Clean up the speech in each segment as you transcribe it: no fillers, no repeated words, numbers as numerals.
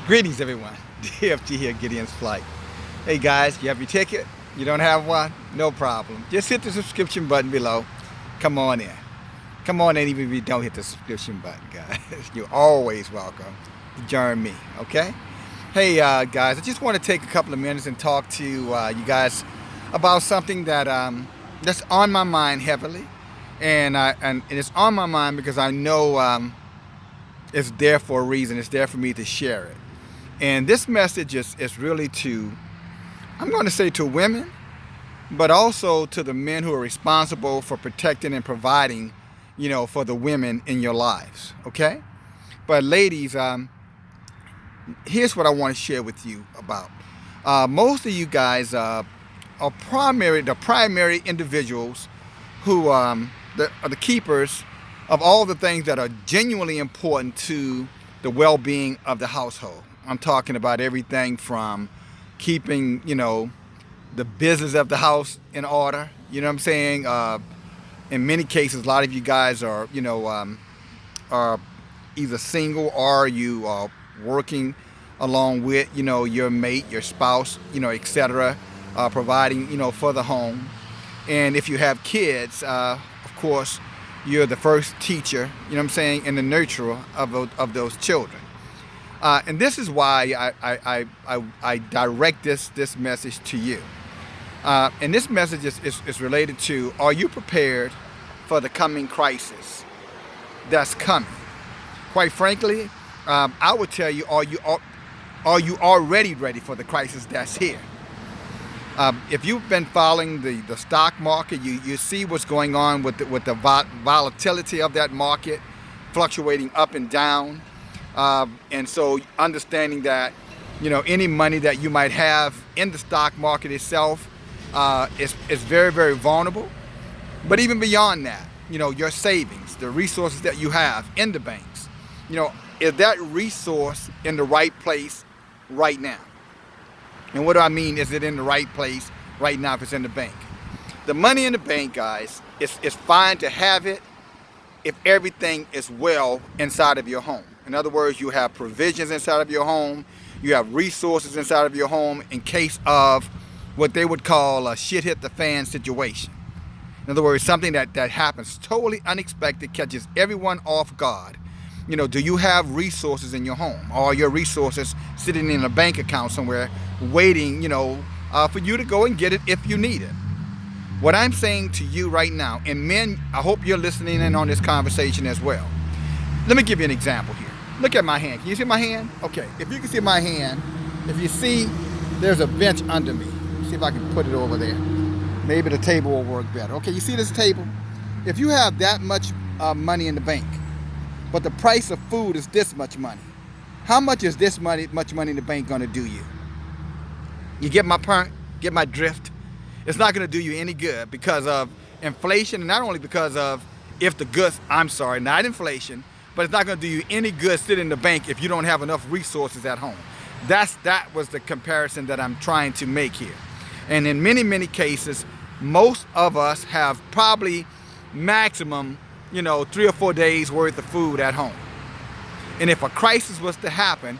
Greetings, everyone. DFG here, Gideon's Flight. Hey guys, you have your ticket? You don't have one? No problem. Just hit the subscription button below. Come on in. Come on in, even if you don't hit the subscription button, guys. You're always welcome to join me, okay? Hey guys, I just want to take a couple of minutes and talk to you guys about something that that's on my mind heavily, and it's on my mind because I know it's there for a reason. It's there for me to share it. And this message is really to, I'm going to say to women, but also to the men who are responsible for protecting and providing, for the women in your lives, okay? But ladies, here's what I want to share with you about. Most of you guys are the primary individuals who are the keepers of all the things that are genuinely important to the well-being of the household. I'm talking about everything from keeping, the business of the house in order. You know what I'm saying? In many cases, a lot of you guys are either single or you are working along with, your mate, your spouse, etc., providing, for the home. And if you have kids, of course, you're the first teacher, and the nurturer of those children. And this is why I direct this message to you. And this message is related to, are you prepared for the coming crisis that's coming? Quite frankly, I would tell you, are you already ready for the crisis that's here? If you've been following the stock market, you see what's going on with the volatility of that market, fluctuating up and down. And so understanding that, any money that you might have in the stock market itself is very, very vulnerable. But even beyond that, your savings, the resources that you have in the banks, is that resource in the right place right now? And what do I mean, is it in the right place right now if it's in the bank? The money in the bank, guys, it's fine to have it if everything is well inside of your home. In other words, you have provisions inside of your home, you have resources inside of your home in case of what they would call a shit hit the fan situation. In other words, something that happens totally unexpected, catches everyone off guard. Do you have resources in your home? Or are your resources sitting in a bank account somewhere waiting, for you to go and get it if you need it? What I'm saying to you right now, and men, I hope you're listening in on this conversation as well. Let me give you an example here. Look at my hand. Can you see my hand? Okay, if you can see my hand, if you see there's a bench under me. See if I can put it over there. Maybe the table will work better. Okay, you see this table? If you have that much money in the bank, but the price of food is this much money, how much is this much money in the bank going to do you? You get my point? Get my drift? It's not going to do you any good because of inflation, and not only because of not inflation, but it's not going to do you any good sitting in the bank if you don't have enough resources at home. That was the comparison that I'm trying to make here. And in many, many cases, most of us have probably maximum, 3 or 4 days worth of food at home. And if a crisis was to happen,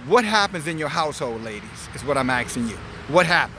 what happens in your household, ladies, is what I'm asking you. What happens?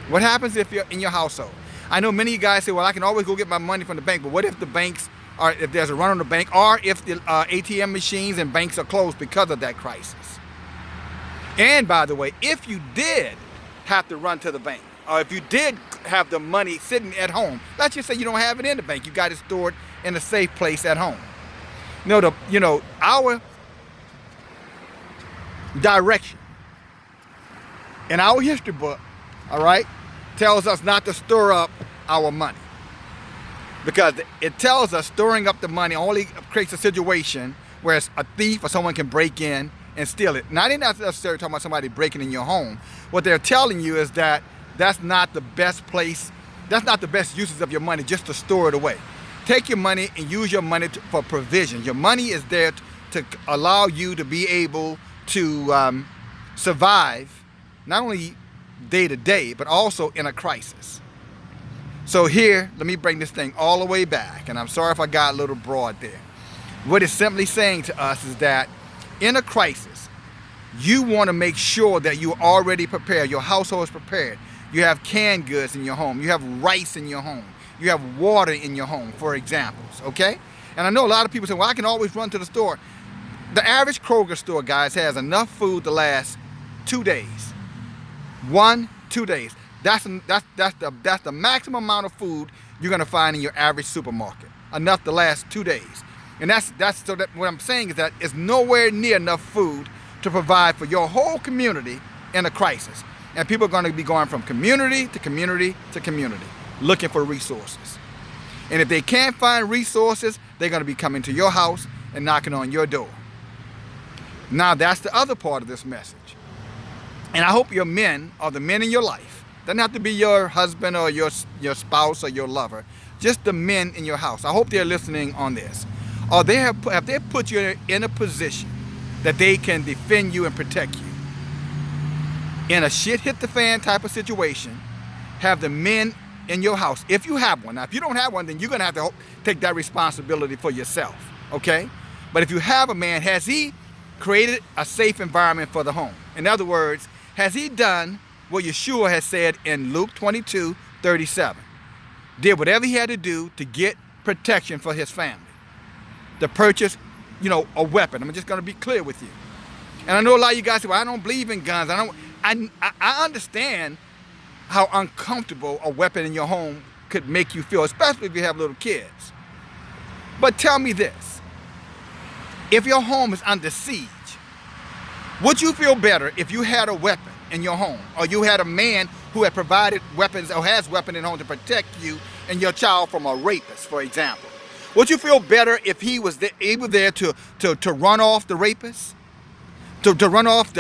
What happens if you're in your household? I know many of you guys say, well, I can always go get my money from the bank, but what if if there's a run on the bank, or if the ATM machines and banks are closed because of that crisis? And by the way, if you did have to run to the bank, or if you did have the money sitting at home, let's just say you don't have it in the bank, you got it stored in a safe place at home. Our direction in our history book, all right, tells us not to stir up our money, because it tells us stirring up the money only creates a situation where a thief or someone can break in and steal it. Now, they're not necessarily talking about somebody breaking in your home. What they're telling you is that that's not the best place, that's not the best uses of your money, just to store it away. Take your money and use your money for provision. Your money is there to allow you to be able to survive, not only day to day, but also in a crisis. So here, let me bring this thing all the way back, and I'm sorry if I got a little broad there. What it's simply saying to us is that in a crisis, You want to make sure that you're already prepared. Your household is prepared. You have canned goods in your home. You have rice in your home. You have water in your home, for examples, okay? And I know a lot of people say, well, I can always run to the store. The average Kroger store, guys, has enough food to last 2 days. 2 days. That's the maximum amount of food you're gonna find in your average supermarket. Enough to last 2 days. And what I'm saying is that it's nowhere near enough food to provide for your whole community in a crisis. And people are gonna be going from community to community to community, looking for resources. And if they can't find resources, they're gonna be coming to your house and knocking on your door. Now that's the other part of this message. And I hope your men, or the men in your life, doesn't have to be your husband or your spouse or your lover, just the men in your house. I hope they're listening on this. Or have they put you in a position that they can defend you and protect you. In a shit hit the fan type of situation, have the men in your house, if you have one. Now, if you don't have one, then you're gonna have to take that responsibility for yourself, okay? But if you have a man, has he created a safe environment for the home? In other words, has he done what Yeshua has said in Luke 22:37? Did whatever he had to do to get protection for his family, to purchase, a weapon. I'm just going to be clear with you. And I know a lot of you guys say, well, I don't believe in guns. I understand how uncomfortable a weapon in your home could make you feel, especially if you have little kids. But tell me this. If your home is under siege, would you feel better if you had a weapon in your home, or you had a man who had provided weapons or has weapons in home to protect you and your child from a rapist, for example? Would you feel better if he was there to run off the rapist? To run off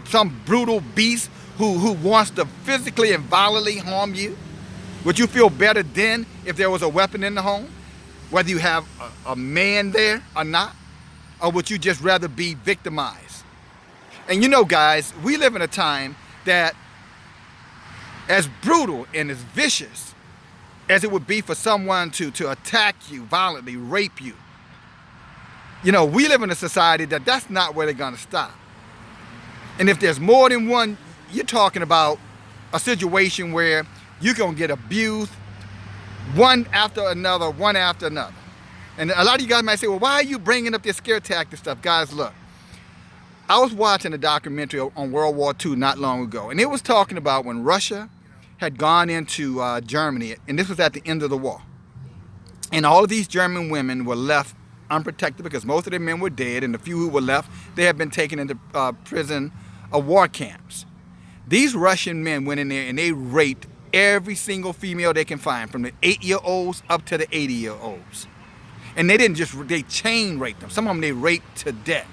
some brutal beast who wants to physically and violently harm you? Would you feel better then if there was a weapon in the home, whether you have a man there or not? Or would you just rather be victimized? And guys, we live in a time that, as brutal and as vicious as it would be for someone to attack you violently, rape you, we live in a society that's not where they're gonna stop. And if there's more than one, you're talking about a situation where you're gonna get abused one after another. And a lot of you guys might say, well, why are you bringing up this scare tactic stuff? Guys, look, I was watching a documentary on World War II not long ago, and it was talking about when Russia had gone into Germany, and this was at the end of the war. And all of these German women were left unprotected because most of their men were dead, and the few who were left, they had been taken into prison war camps. These Russian men went in there and they raped every single female they can find, from the 8-year-olds up to the 80-year-olds. And they they chain raped them. Some of them they raped to death.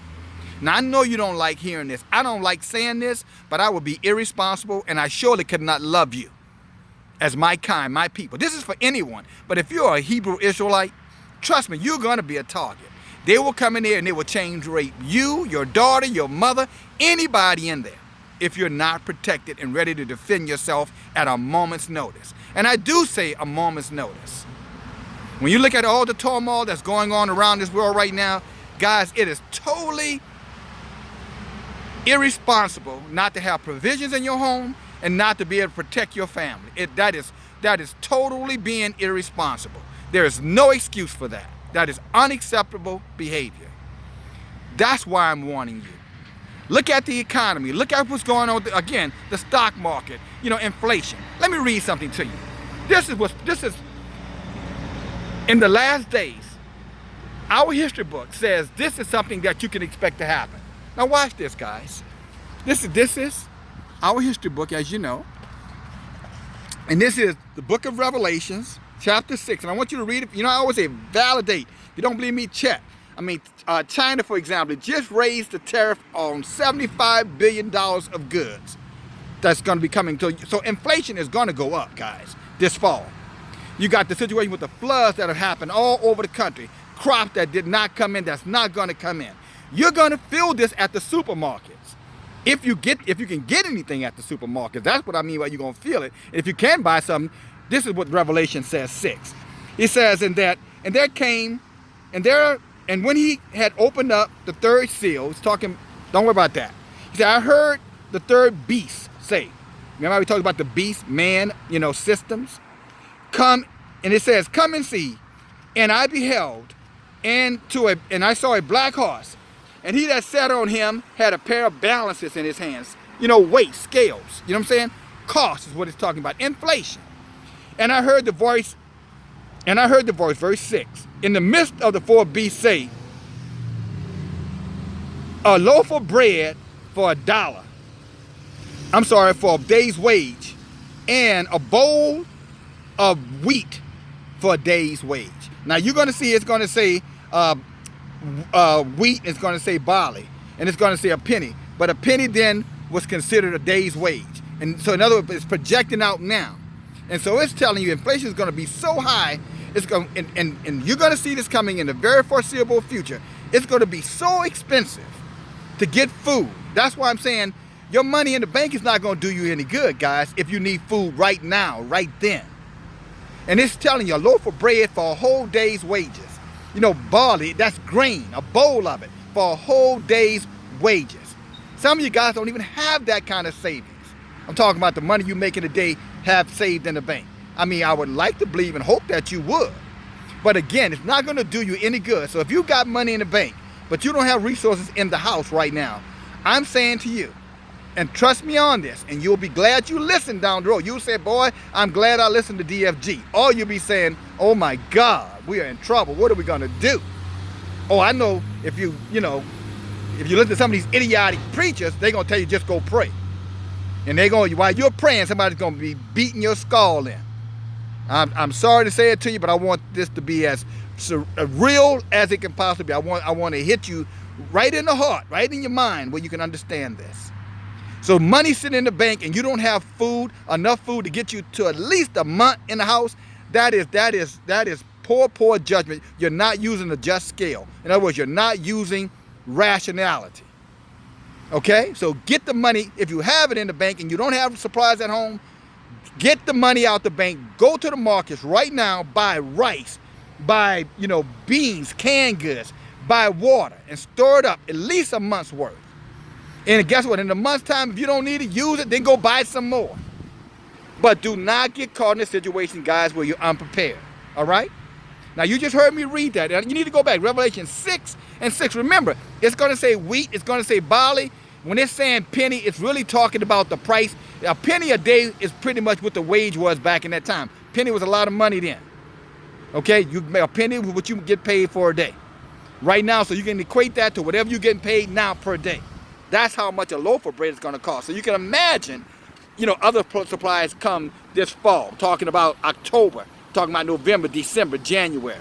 Now, I know you don't like hearing this. I don't like saying this, but I would be irresponsible, and I surely could not love you as my kind, my people. This is for anyone. But if you're a Hebrew Israelite, trust me, you're going to be a target. They will come in there and they will chain rape you, your daughter, your mother, anybody in there, if you're not protected and ready to defend yourself at a moment's notice. And I do say a moment's notice. When you look at all the turmoil that's going on around this world right now, guys, it is totally irresponsible not to have provisions in your home and not to be able to protect your family. That is totally being irresponsible. There is no excuse for that. That is unacceptable behavior. That's why I'm warning you. Look at the economy. Look at what's going on, again, the stock market, inflation. Let me read something to you. This is in the last days, our history book says this is something that you can expect to happen. Now watch this, guys. This is our history book, as you know. And this is the book of Revelations, chapter 6. And I want you to read it. I always say validate. If you don't believe me, check. China, for example, just raised the tariff on $75 billion of goods that's going to be coming to. So inflation is going to go up, guys, this fall. You got the situation with the floods that have happened all over the country. Crops that did not come in, that's not going to come in. You're going to feel this at the supermarkets. If you can get anything at the supermarkets, that's what I mean by you're going to feel it. And if you can buy something, this is what Revelation says 6. It says, and when he had opened up the third seal, it's talking, don't worry about that. He said, I heard the third beast say, remember how we talked about the beast, man, systems? Come, and it says, come and see. And I beheld, and I saw a black horse. And he that sat on him had a pair of balances in his hands. Weight, scales. You know what I'm saying? Cost is what it's talking about. Inflation. And I heard the voice, verse 6. In the midst of the four beasts say, a loaf of bread for $1. For a day's wage. And a bowl of wheat for a day's wage. Now you're going to see it's going to say wheat, it's going to say barley, and it's going to say a penny. But a penny then was considered a day's wage. And so in other words, it's projecting out now. And so it's telling you inflation is going to be so high, it's going and you're going to see this coming in the very foreseeable future. It's going to be so expensive to get food. That's why I'm saying your money in the bank is not going to do you any good, guys, if you need food right now, right then. And it's telling you a loaf of bread for a whole day's wages. Barley, that's grain, a bowl of it for a whole day's wages. Some of you guys don't even have that kind of savings. I'm talking about the money you make in a day have saved in the bank. I would like to believe and hope that you would. But again, it's not going to do you any good. So if you got money in the bank, but you don't have resources in the house right now, I'm saying to you, and trust me on this, and you'll be glad you listened down the road. You'll say, boy, I'm glad I listened to DFG. Or you'll be saying, oh my God, we are in trouble. What are we going to do? Oh, I know if you listen to some of these idiotic preachers, they're going to tell you just go pray. And while you're praying, somebody's going to be beating your skull in. I'm sorry to say it to you, but I want this to be as real as it can possibly be. I want to hit you right in the heart, right in your mind, where you can understand this. So money sitting in the bank and you don't have enough food to get you to at least a month in the house, that is poor judgment. You're not using a just scale. In other words, you're not using rationality. Okay? So get the money. If you have it in the bank and you don't have supplies at home, get the money out the bank. Go to the markets right now, buy rice, buy, beans, canned goods, buy water, and store it up at least a month's worth. And guess what? In a month's time, if you don't need it, use it, then go buy some more. But do not get caught in a situation, guys, where you're unprepared. All right? Now, you just heard me read that. You need to go back. Revelation 6:6. Remember, it's going to say wheat. It's going to say barley. When it's saying penny, it's really talking about the price. A penny a day is pretty much what the wage was back in that time. Penny was a lot of money then. Okay? A penny was what you get paid for a day. Right now, so you can equate that to whatever you're getting paid now per day. That's how much a loaf of bread is going to cost. So you can imagine, other supplies come this fall, talking about October, talking about November, December, January.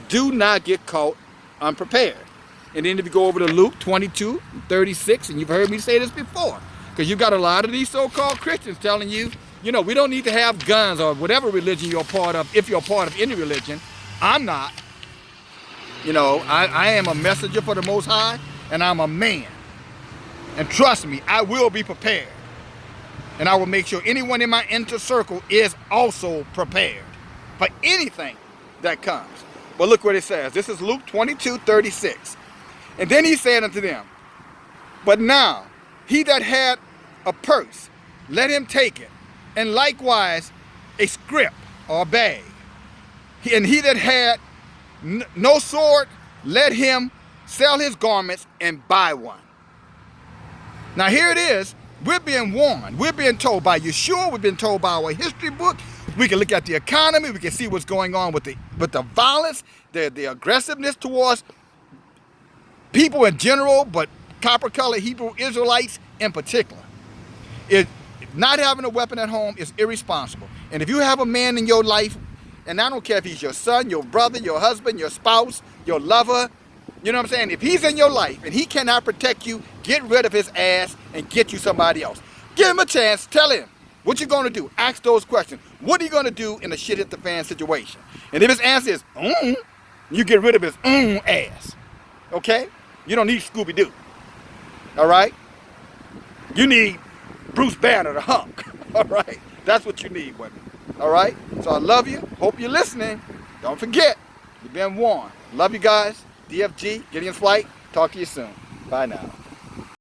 Do not get caught unprepared. And then if you go over to Luke 22:36, and you've heard me say this before, because you've got a lot of these so-called Christians telling you, we don't need to have guns or whatever religion you're part of, if you're part of any religion. I'm not. I am a messenger for the Most High, and I'm a man. And trust me, I will be prepared. And I will make sure anyone in my inner circle is also prepared for anything that comes. But look what it says. This is Luke 22:36. And then he said unto them, but now he that had a purse, let him take it, and likewise a scrip or a bag. And he that had no sword, let him sell his garments and buy one. Now here it is, we're being warned, we're being told by Yeshua, we've been told by our history book, we can look at the economy, we can see what's going on with the violence, the aggressiveness towards people in general, but copper-colored Hebrew Israelites in particular. Not having a weapon at home is irresponsible. And if you have a man in your life, and I don't care if he's your son, your brother, your husband, your spouse, your lover, you know what I'm saying? If he's in your life and he cannot protect you, get rid of his ass and get you somebody else. Give him a chance. Tell him what you're going to do. Ask those questions. What are you going to do in a shit hit the fan situation? And if his answer is, you get rid of his ass. Okay? You don't need Scooby-Doo. All right? You need Bruce Banner, the hunk. All right? That's what you need, women. All right? So I love you. Hope you're listening. Don't forget, you've been warned. Love you guys. DFG, Gideon's Flight. Talk to you soon. Bye now.